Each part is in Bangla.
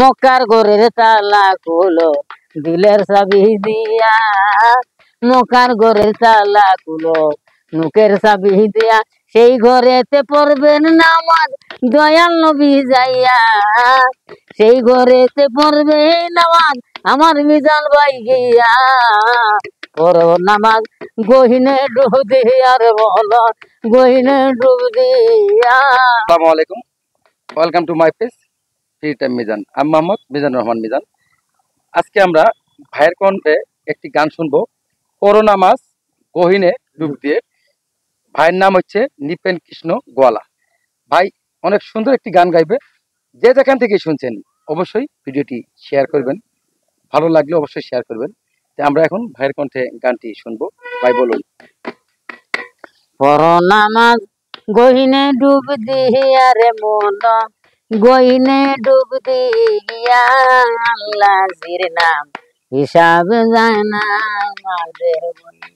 মক্কার ঘরের তালা খুলো দিলের চাবি দিয়া, মক্কার ঘরের তালা খুলো মুখের চাবি দিয়া, সেই ঘরেতে পড়বেন নামাজ দয়াল নবী যাইয়া, সেই ঘরেতে পড়বে নামাজ আমার মিজান ভাই গিয়া, পড়ো নামাজ গহিনে ডুব দিয়ার বলো গহিনে ডুব দিয়া। আসসালামু আলাইকুম, welcome to my page free time Mizan. আমি মোহাম্মদ মিজানুর রহমান মিজান। আজকে আমরা ভাইয়ের কণ্ঠে একটি গান শুনবো, পড়ো নামাজ গহিনে ডুব দিয়ে। ভাইয়ের নাম হচ্ছে নিপেন কৃষ্ণ গোয়ালা। ভাই অনেক সুন্দর একটি গান গাইবে। যে যেখান থেকে শুনছেন অবশ্যই ভিডিওটি শেয়ার করবেন, ভালো লাগলে অবশ্যই শেয়ার করবেন। তো আমরা এখন ভাইয়ের কণ্ঠে গানটি শুনবো। ভাই বলুন। পড়ো নামাজ গহিনে ডুব দিয়া রে মন গহিনে ডুব দিয়া, আল্লাহর নাম হিসাব যায় না আমাদের মনে।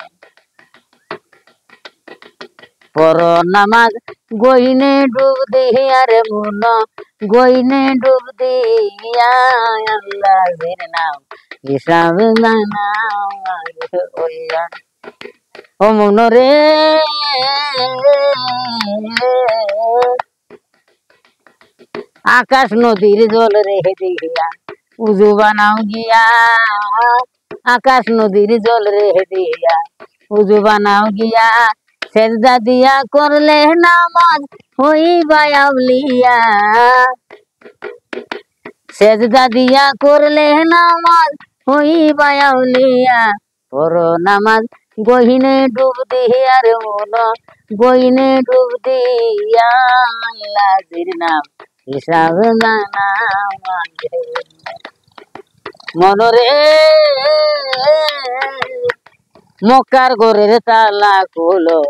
পড়ো নামাজ গহিনে ডুব দিয়া রে মন গহিনে ডুব দিয়া, আল্লাহর নাম হিসাব যায় না আমাদের ওইয়া। ও মনরে আকাশ নদীর জল রেহে দিয়া উজু বানাও গিয়া, আকাশ নদীর জল রেহে দিয়া উজু বানাও গিয়া, সেজদা দিয়া করলে নামাজ হইবা আউলিয়া, সেজদা দিয়া করলে নামাজ হইবা আউলিয়া। পড়ো নামাজ গহিনে ডুব দিয়ার মন গহিনে ডুব দিয়া, আল্লাহর নাম হিসাব জানা মনরে। মক্কার ঘরের তালা খুলো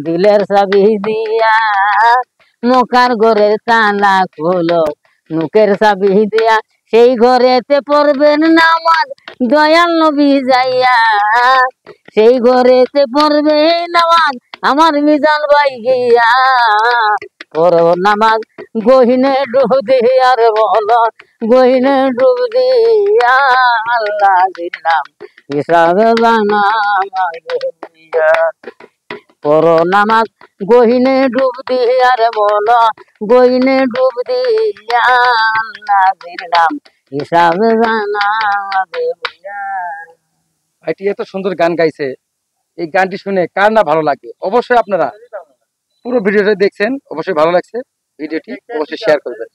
দিলের চাবি দিয়া, মক্কার ঘরের তালা খুলো মুখের চাবি দিয়া, সেই ঘরেতে পড়বেন নামাজ দয়াল নবী যাইয়া, সেই ঘরেতে পড়বে নামাজ আমার মিজান ভাই গিয়া, পড়ো নামাজ গহিনে ডুব দিয়ার বলো গহিনে ডুব দিয়া, আল্লাহর নাম হিসাব জানা আমাদের দিয়া। পড়ো নামাজ গহিনে ডুব দিয়ার বলো গহিনে ডুব দিয়া, আল্লাহর নাম হিসাব জানা আমাদের দিয়া। ভাইটি এত সুন্দর গান গাইছে, এই গানটি শুনে কার না ভালো লাগে। অবশ্যই আপনারা পুরো ভিডিওটা দেখছেন, অবশ্যই ভালো লাগছে। ভিডিওটি অবশ্যই শেয়ার করবেন।